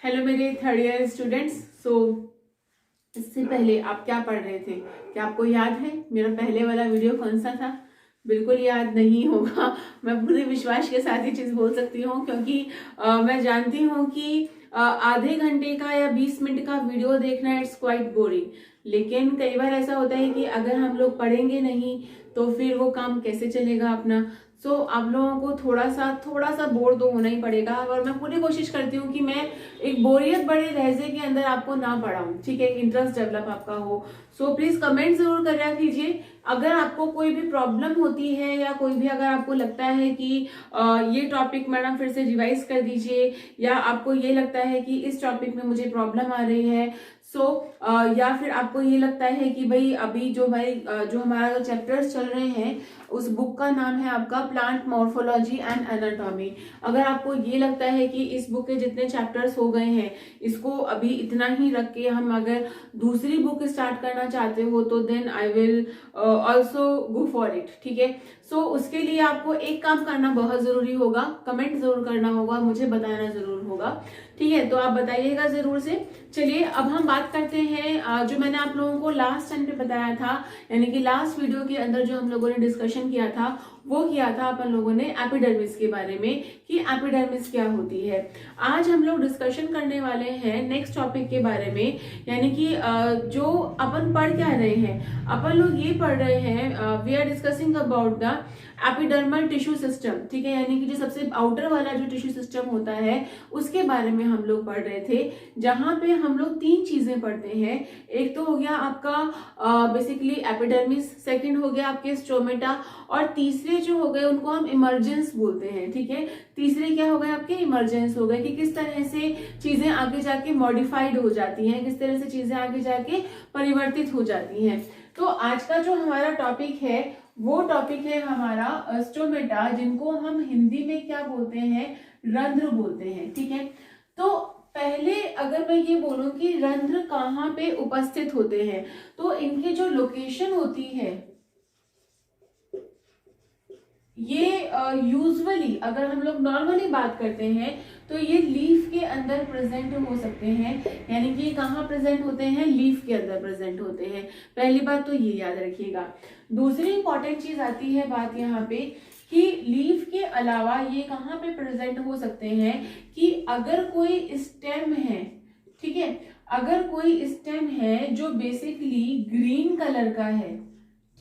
Hello मेरे third year students. इससे पहले आप क्या पढ़ रहे थे? क्या आपको याद है मेरा पहले वाला वीडियो कौन सा था? बिल्कुल याद नहीं होगा। मैं पूरे विश्वास के साथ ये चीज़ बोल सकती हूँ क्योंकि मैं जानती हूँ कि आधे घंटे का या 20 मिनट का वीडियो देखना इट्स क्वाइट बोरिंग। लेकिन कई बार ऐसा होता है कि अगर हम लोग पढ़ेंगे नहीं तो फिर वो काम कैसे चलेगा अपना। आप लोगों को थोड़ा सा बोर तो होना ही पड़ेगा और मैं पूरी कोशिश करती हूँ कि मैं एक बोरियत बड़े लहजे के अंदर आपको ना पढ़ाऊं, ठीक है, इंटरेस्ट डेवलप आपका हो। प्लीज कमेंट जरूर करा कीजिए अगर आपको कोई भी प्रॉब्लम होती है या कोई भी अगर आपको लगता है कि ये टॉपिक मैडम फिर से रिवाइज कर दीजिए, या आपको ये लगता है कि इस टॉपिक में मुझे प्रॉब्लम आ रही है। या फिर आपको ये लगता है कि भाई अभी जो हमारा चैप्टर्स चल रहे हैं उस बुक का नाम है आपका प्लांट मॉर्फोलॉजी एंड एनाटॉमी। अगर आपको ये लगता है कि इस बुक के जितने चैप्टर्स हो गए हैं इसको अभी इतना ही रख के हम अगर दूसरी बुक स्टार्ट करना चाहते हो तो then I will also go for it, ठीक है। उसके लिए आपको एक काम करना बहुत जरूरी होगा, कमेंट जरूर करना होगा, मुझे बताना जरूर होगा, ठीक है। तो आप बताइएगा जरूर से। चलिए अब हम बात करते हैं जो मैंने आप लोगों को लास्ट टाइम पे बताया था, यानी कि लास्ट वीडियो के अंदर जो हम लोगों ने डिस्कशन किया था वो किया था अपन लोगों ने एपिडर्मिस के बारे में कि एपिडर्मिस क्या होती है। आज हम लोग डिस्कशन करने वाले हैं नेक्स्ट टॉपिक के बारे में, यानी कि जो अपन पढ़ क्या रहे हैं, अपन लोग ये पढ़ रहे हैं we are discussing about the epidermal tissue system, ठीक है, यानी कि जो सबसे आउटर वाला जो टिश्यू सिस्टम होता है उसके बारे में हम लोग पढ़ रहे थे, जहां पे हम लोग तीन चीजें पढ़ते हैं। एक तो हो गया आपका बेसिकली एपिडर्मिस, सेकंड हो गया आपके स्ट्रोमेटा, और तीसरे जो हो गए उनको हम इमर्जेंस बोलते हैं, ठीक है। तीसरे क्या हो गए आपके? इमर्जेंस हो गए, कि किस तरह से चीजें आगे जाके मॉडिफाइड हो जाती हैं, किस तरह से चीजें आगे जाके परिवर्तित हो जाती हैं। तो आज का जो हमारा टॉपिक है वो टॉपिक है हमारा स्टोमेटा, जिनको हम हिंदी में क्या बोलते हैं? रंध्र बोलते हैं, ठीक है। तो पहले अगर मैं ये बोलूं कि रंध्र कहाँ पे उपस्थित होते हैं, तो इनकी जो लोकेशन होती है ये यूजुअली अगर हम लोग नॉर्मली बात करते हैं तो ये लीफ के अंदर प्रेजेंट हो सकते हैं, यानी कि कहाँ प्रेजेंट होते हैं? लीफ के अंदर प्रेजेंट होते हैं। पहली बात तो ये याद रखिएगा। दूसरी इंपॉर्टेंट चीज आती है बात यहाँ पे कि लीफ के अलावा ये कहाँ पे प्रेजेंट हो सकते हैं कि अगर कोई स्टेम है, ठीक है, अगर कोई स्टेम है जो बेसिकली ग्रीन कलर का है,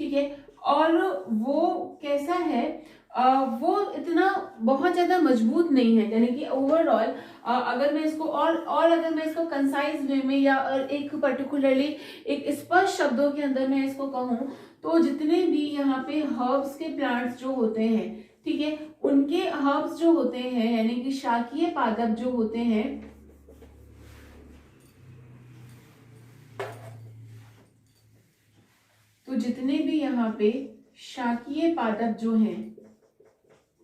ठीक है, और वो कैसा है, वो इतना बहुत ज्यादा मजबूत नहीं है, यानी कि ओवरऑल अगर मैं इसको और अगर मैं इसको कंसाइज वे में या एक पर्टिकुलरली एक स्पष्ट शब्दों के अंदर मैं इसको कहूं तो जितने भी यहाँ पे हर्ब्स के प्लांट्स जो होते हैं, ठीक है, उनके हर्ब्स जो होते हैं यानी कि शाकीय पादप जो होते हैं, तो जितने भी यहाँ पे शाकीय पादप जो हैं,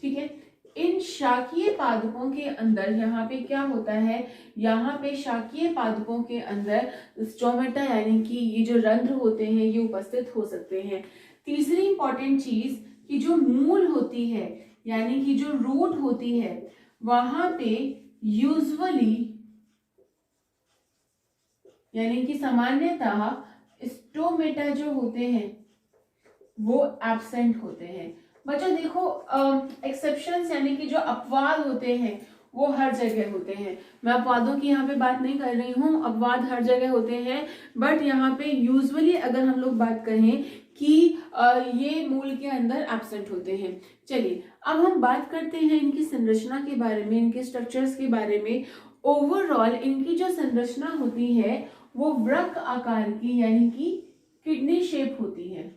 ठीक है, इन शाकीय पादपों के अंदर यहाँ पे क्या होता है? यहाँ पे शाकीय पादपों के अंदर स्टोमेटा यानी कि ये जो रंध्र होते हैं ये उपस्थित हो सकते हैं। तीसरी इंपॉर्टेंट चीज कि जो मूल होती है यानी कि जो रूट होती है वहां पे यूजुअली यानी कि सामान्यतः स्टोमेटा जो होते हैं वो एब्सेंट होते हैं। बच्चों देखो एक्सेप्शंस यानी कि जो अपवाद होते हैं वो हर जगह होते हैं। मैं अपवादों की यहाँ पे बात नहीं कर रही हूँ, अपवाद हर जगह होते हैं, बट यहाँ पे यूजुअली अगर हम लोग बात करें कि ये मूल के अंदर एब्सेंट होते हैं। चलिए अब हम बात करते हैं इनकी संरचना के बारे में, इनके स्ट्रक्चर्स के बारे में। ओवरऑल इनकी जो संरचना होती है वो वृक्क आकार की यानी कि किडनी शेप होती है।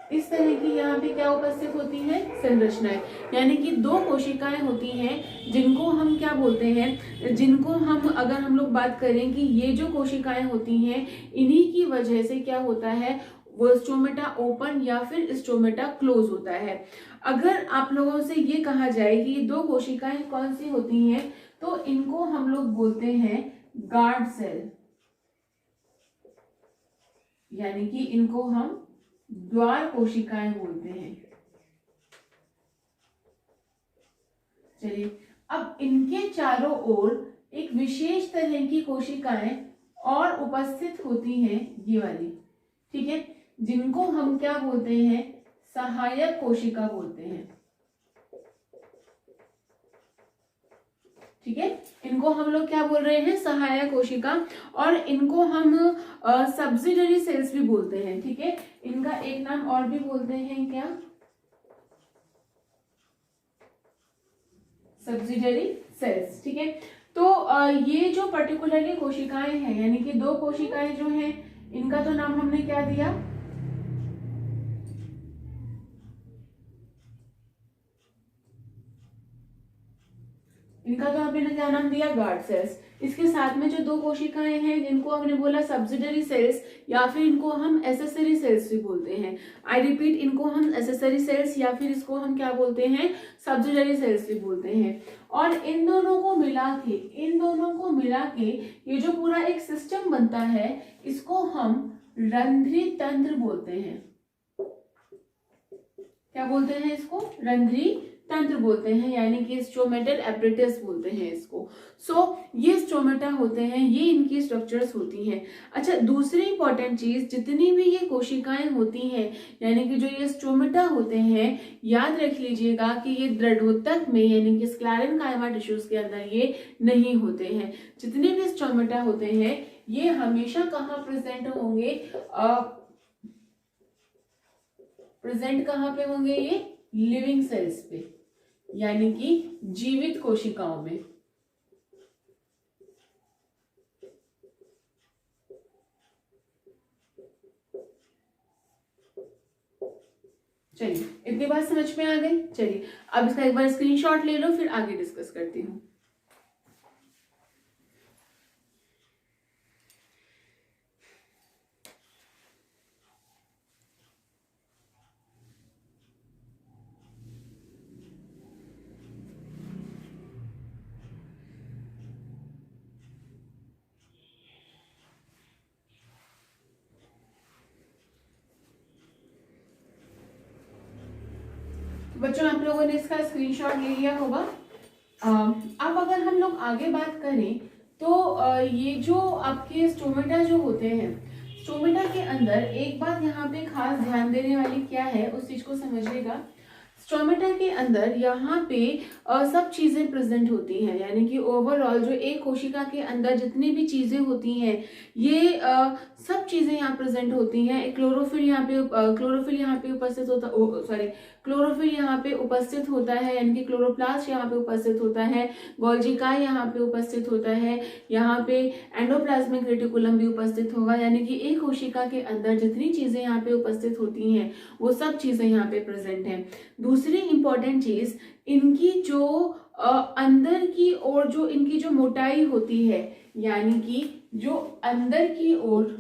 इस तरह की यहाँ पे क्या उपस्थित होती है? संरचनाएं, यानी कि दो कोशिकाएं होती हैं जिनको हम क्या बोलते हैं, जिनको हम अगर हम लोग बात करें कि ये जो कोशिकाएं होती हैं इन्हीं की वजह से क्या होता है, वो स्टोमेटा ओपन या फिर स्टोमेटा क्लोज होता है। अगर आप लोगों से ये कहा जाए कि ये दो कोशिकाएं कौन सी होती हैं तो इनको हम लोग बोलते हैं गार्ड सेल, यानी कि इनको हम द्वार कोशिकाएं बोलते हैं। चलिए, अब इनके चारों ओर एक विशेष तरह की कोशिकाएं और उपस्थित होती हैं, ये वाली, ठीक है, जिनको हम क्या बोलते हैं, सहायक कोशिका बोलते हैं। ठीक है, इनको हम लोग क्या बोल रहे हैं, सहायक कोशिका, और इनको हम सब्सिडरी सेल्स भी बोलते हैं। ठीक है, इनका एक नाम और भी बोलते हैं, क्या, सब्सिडरी सेल्स। ठीक है, तो ये जो पर्टिकुलरली कोशिकाएं हैं, यानी कि दो कोशिकाएं जो हैं, इनका तो नाम हमने क्या दिया, इनका तो आपने क्या नाम दिया, गार्ड सेल्स। इसके साथ में जो दो कोशिकाएं हैं जिनको हमने बोला सब्सिडरी सेल्स, या फिर इनको हम एसेसरी सेल्स भी बोलते हैं। आई रिपीट, इनको हम एसेसरी सेल्स या फिर इसको हम क्या बोलते हैं, सब्सिडरी सेल्स भी बोलते हैं। और इन दोनों को मिला के ये जो पूरा एक सिस्टम बनता है, इसको हम रंध्री तंत्र बोलते हैं। क्या बोलते हैं इसको, रंध्री तंत्र बोलते हैं, यानी कि स्ट्रोमेटल एपरेटस बोलते हैं इसको। ये स्ट्रोमेटा होते हैं, ये इनकी स्ट्रक्चर्स होती हैं। अच्छा, दूसरी इंपॉर्टेंट चीज, जितनी भी ये कोशिकाएं होती हैं, यानी कि जो ये स्ट्रोमेटा होते हैं, याद रख लीजिएगा कि ये दृढ़ोतक में, यानी कि स्क्लेरेन्काइमा टिश्यूज के अंदर ये नहीं होते हैं। जितने भी स्ट्रोमेटा होते हैं ये हमेशा कहाँ प्रेजेंट होंगे, प्रेजेंट कहाँ पे होंगे, ये लिविंग सेल्स पे, यानी कि जीवित कोशिकाओं में। चलिए, इतनी बात समझ में आ गई। चलिए, अब इसका एक बार स्क्रीनशॉट ले लो, फिर आगे डिस्कस करती हूँ। बच्चों, आप लोगों ने इसका स्क्रीनशॉट ले लिया होगा। अब अगर हम लोग आगे बात करें तो ये जो आपके स्टोमेटा जो होते हैं, स्टोमेटा के अंदर एक बात यहाँ पे खास ध्यान देने वाली क्या है, उस चीज को समझिएगा। स्टोमेटा के अंदर यहाँ पे सब चीजें प्रेजेंट होती हैं, यानी कि ओवरऑल जो एक कोशिका के अंदर जितनी भी चीजें होती हैं, ये सब चीजें यहाँ प्रेजेंट होती हैं। एक क्लोरोफिल यहाँ पे उपस्थित होता, क्लोरोफिल यहाँ पे उपस्थित होता है, यानी कि क्लोरोप्लास्ट यहाँ पे उपस्थित होता है, गोल्जी काई यहाँ पे उपस्थित होता है, यहाँ पे एंडोप्लाज्मिक रेटिकुलम भी उपस्थित होगा, यानी कि एक कोशिका के अंदर जितनी चीजें यहाँ पे उपस्थित होती हैं वो सब चीजें यहाँ पे प्रेजेंट हैं। दूसरी इंपॉर्टेंट चीज, इनकी जो अंदर की ओर जो इनकी जो मोटाई होती है, यानी कि जो अंदर की ओर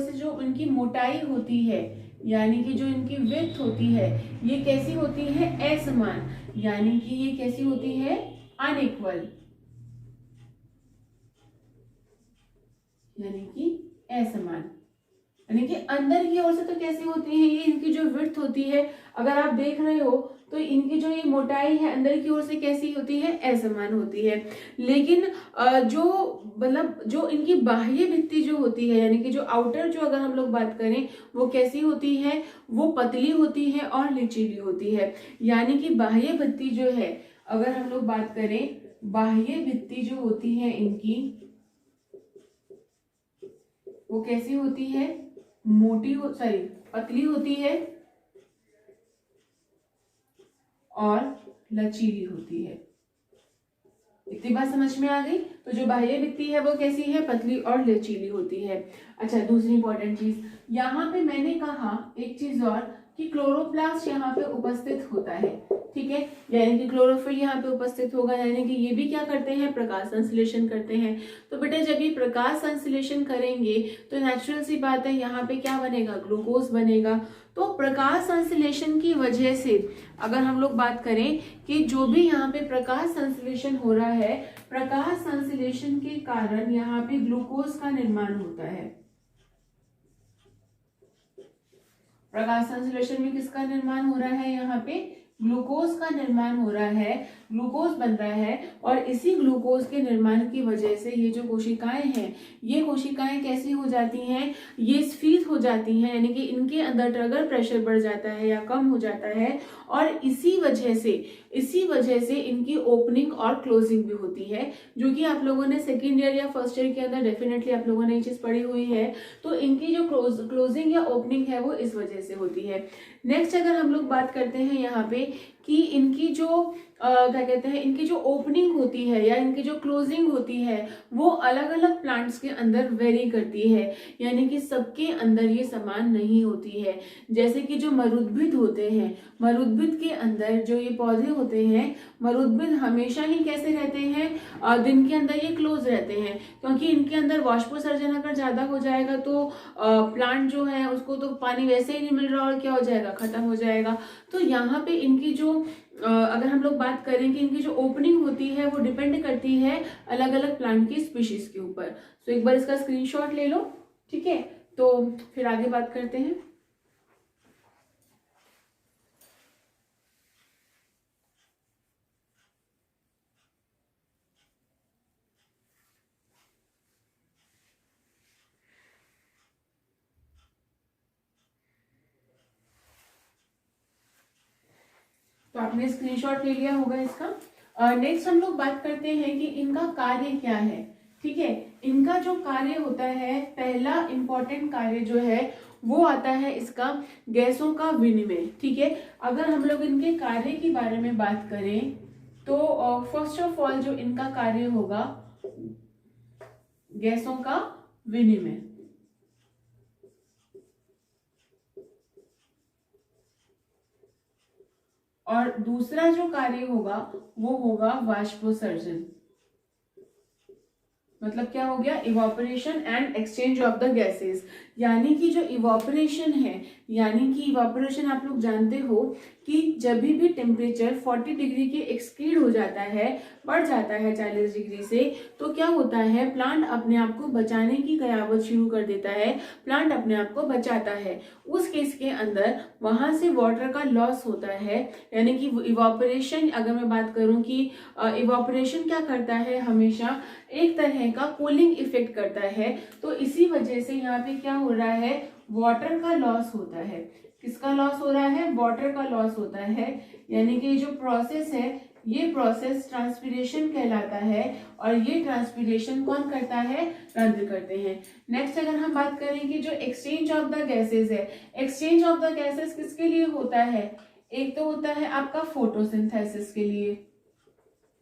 से जो इनकी मोटाई होती है, यानी कि जो इनकी विड्थ होती है, ये कैसी होती है, असमान, यानी कि ये कैसी होती है, अनइक्वल, यानी कि असमान, यानी कि अंदर की ओर से तो कैसी होती है, ये इनकी जो विड्थ होती है, अगर आप देख रहे हो तो इनकी जो ये मोटाई है अंदर की ओर से कैसी होती है, असमान होती है। लेकिन जो मतलब जो इनकी बाह्य भित्ति जो होती है, यानी कि जो आउटर जो अगर हम लोग बात करें, वो कैसी होती है, वो पतली होती है और लचीली होती है। यानी कि बाह्य भित्ति जो है, अगर हम लोग बात करें, बाह्य भित्ति जो होती है इनकी, वो कैसी होती है, पतली होती है और लचीली होती है। इतनी बात समझ में आ गई। तो जो बाह्य भित्ति है वो कैसी है, पतली और लचीली होती है। अच्छा, दूसरी इंपॉर्टेंट चीज यहाँ पे मैंने कहा एक चीज और, कि क्लोरोप्लास्ट यहाँ पे उपस्थित होता है, ठीक है, यानी कि क्लोरोफिल यहाँ पे उपस्थित होगा, यानी कि ये भी क्या करते हैं, प्रकाश संश्लेषण करते हैं। तो बेटा जब ये प्रकाश संश्लेषण करेंगे तो नेचुरल सी बात है यहाँ पे क्या बनेगा, ग्लूकोज बनेगा। तो प्रकाश संश्लेषण की वजह से अगर हम लोग बात करें कि जो भी यहाँ पे प्रकाश संश्लेषण हो रहा है, प्रकाश संश्लेषण के कारण यहाँ पे ग्लूकोज का निर्माण होता है। प्रकाश संश्लेषण में किसका निर्माण हो रहा है, यहाँ पे ग्लूकोज का निर्माण हो रहा है, ग्लूकोज बन रहा है। और इसी ग्लूकोज के निर्माण की वजह से ये जो कोशिकाएं हैं, ये कोशिकाएं कैसी हो जाती हैं, ये स्फीत हो जाती हैं, यानी कि इनके अंदर ट्रिगर प्रेशर बढ़ जाता है या कम हो जाता है। और इसी वजह से इनकी ओपनिंग और क्लोजिंग भी होती है, जो कि आप लोगों ने सेकेंड ईयर या फर्स्ट ईयर के अंदर डेफिनेटली आप लोगों ने ये चीज पढ़ी हुई है। तो इनकी जो क्लोजिंग या ओपनिंग है वो इस वजह से होती है। नेक्स्ट अगर हम लोग बात करते हैं यहाँ पे कि इनकी जो क्या कहते हैं, इनकी जो ओपनिंग होती है या इनकी जो क्लोजिंग होती है वो अलग अलग प्लांट्स के अंदर वेरी करती है, यानी कि सबके अंदर ये समान नहीं होती है। जैसे कि जो मरुद्भिद होते हैं, मरुद्भिद के अंदर जो ये पौधे होते हैं, मरुद्भिद हमेशा ही कैसे रहते हैं, दिन के अंदर ये क्लोज रहते हैं, क्योंकि इनके अंदर वाष्पोत्सर्जन अगर ज्यादा हो जाएगा तो प्लांट जो है उसको तो पानी वैसे ही नहीं मिल रहा और क्या हो जाएगा, खत्म हो जाएगा। तो यहाँ पे इनकी जो अगर हम लोग बात करें कि इनकी जो ओपनिंग होती है वो डिपेंड करती है अलग अलग प्लांट की स्पीशीज के ऊपर। तो एक बार इसका स्क्रीनशॉट ले लो, ठीक है, तो फिर आगे बात करते हैं। तो आपने स्क्रीनशॉट ले लिया होगा इसका। नेक्स्ट हम लोग बात करते हैं कि इनका कार्य क्या है, ठीक है। इनका जो कार्य होता है, पहला इंपॉर्टेंट कार्य जो है वो आता है इसका गैसों का विनिमय, ठीक है। अगर हम लोग इनके कार्य के बारे में बात करें तो फर्स्ट ऑफ ऑल जो इनका कार्य होगा गैसों का विनिमय, और दूसरा जो कार्य होगा वो होगा वाष्पोत्सर्जन। मतलब क्या हो गया, evaporation and exchange of the gases. यानी कि जो इवापोरेशन है, यानी कि इवापोरेशन आप लोग जानते हो कि जब भी टेम्परेचर 40 डिग्री के एक्ससीड हो जाता है, बढ़ जाता है 40 डिग्री से, तो क्या होता है, प्लांट अपने आप को बचाने की कयावत शुरू कर देता है, प्लांट अपने आप को बचाता है। उस केस के अंदर वहां से वाटर का लॉस होता है, यानी कि इवापोरेशन, अगर मैं बात करूं कि इवापोरेशन क्या करता है, हमेशा एक तरह का कूलिंग इफेक्ट करता है। तो इसी वजह से यहाँ पे क्या हो रहा है, वाटर का लॉस होता है। किसका लॉस हो रहा है, वाटर का लॉस होता है। यानी कि जो प्रोसेस है, ये प्रोसेस ट्रांसपीरेशन कहलाता है, और ये ट्रांसपीरेशन कौन करता है, रंध्र करते हैं। नेक्स्ट अगर हम बात करें कि जो एक्सचेंज ऑफ द गैसेस है, एक्सचेंज ऑफ द गैसेस किसके लिए होता है, एक तो होता है आपका फोटोसिंथेसिस के लिए,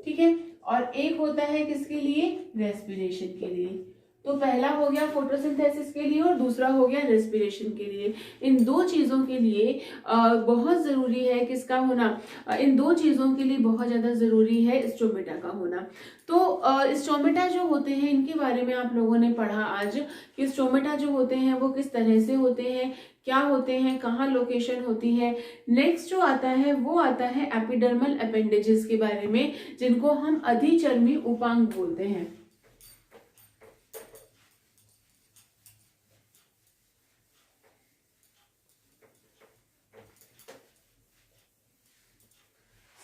ठीक है, और एक होता है किसके लिए, रेस्पिरेशन के लिए। तो पहला हो गया फोटोसिंथेसिस के लिए और दूसरा हो गया रेस्पिरेशन के लिए। इन दो चीजों के लिए बहुत जरूरी है किसका होना, इन दो चीजों के लिए बहुत ज्यादा जरूरी है स्टोमेटा का होना। तो स्टोमेटा जो होते हैं इनके बारे में आप लोगों ने पढ़ा आज कि स्टोमेटा जो होते हैं वो किस तरह से होते हैं, क्या होते हैं, कहाँ लोकेशन होती है। नेक्स्ट जो आता है वो आता है एपिडर्मल अपेंडेजेस के बारे में, जिनको हम अधिचर्मी उपांग बोलते हैं।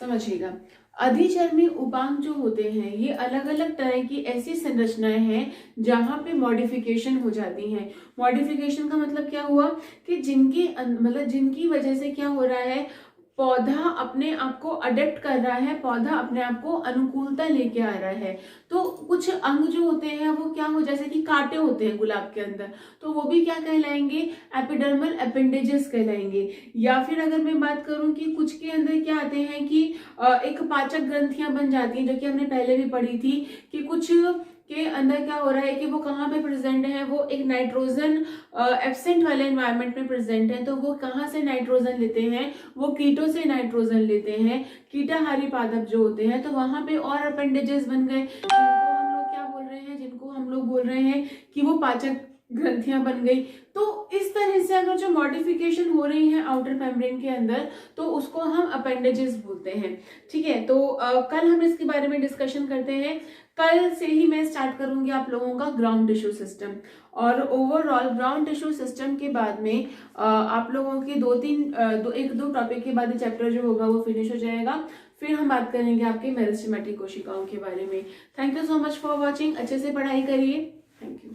समझिएगा, अधिचर्मी उपांग जो होते हैं ये अलग अलग तरह की ऐसी संरचनाएं हैं जहां पे मॉडिफिकेशन हो जाती हैं। मॉडिफिकेशन का मतलब क्या हुआ कि जिनकी वजह से क्या हो रहा है, पौधा अपने आप को अडेप्ट कर रहा है, पौधा अपने आप को अनुकूलता लेके आ रहा है। तो कुछ अंग जो होते हैं वो क्या हो, जैसे कि कांटे होते हैं गुलाब के अंदर, तो वो भी क्या कहलाएंगे, एपिडर्मल अपेंडेजेस कहलाएंगे। या फिर अगर मैं बात करूं कि कुछ के अंदर क्या आते हैं कि एक पाचक ग्रंथियां बन जाती हैं, जो कि हमने पहले भी पढ़ी थी कि कुछ के अंदर क्या हो रहा है कि वो कहाँ पे प्रेजेंट है, वो एक नाइट्रोजन एब्सेंट वाले एनवायरनमेंट में प्रेजेंट है। तो वो कहाँ से नाइट्रोजन लेते हैं, वो कीटों से नाइट्रोजन लेते हैं, कीटाहारी पादप जो होते हैं। तो वहां पे और अपेंडेजेस बन गए, जिनको हम लोग बोल रहे हैं कि वो पाचक ग्रंथियां बन गई। तो इस तरह से अगर जो मॉडिफिकेशन हो रही है आउटर मेम्ब्रेन के अंदर, तो उसको हम अपेंडेजेस बोलते हैं। ठीक है, तो कल हम इसके बारे में डिस्कशन करते हैं। कल से ही मैं स्टार्ट करूंगी आप लोगों का ग्राउंड टिश्यू सिस्टम, और ओवरऑल ग्राउंड टिश्यू सिस्टम के बाद में आप लोगों के एक दो टॉपिक के बाद चैप्टर जो होगा वो फिनिश हो जाएगा। फिर हम बात करेंगे आपके मेरिस्टेमेटिक कोशिकाओं के बारे में। Thank you so much for watching. अच्छे से पढ़ाई करिए। Thank you.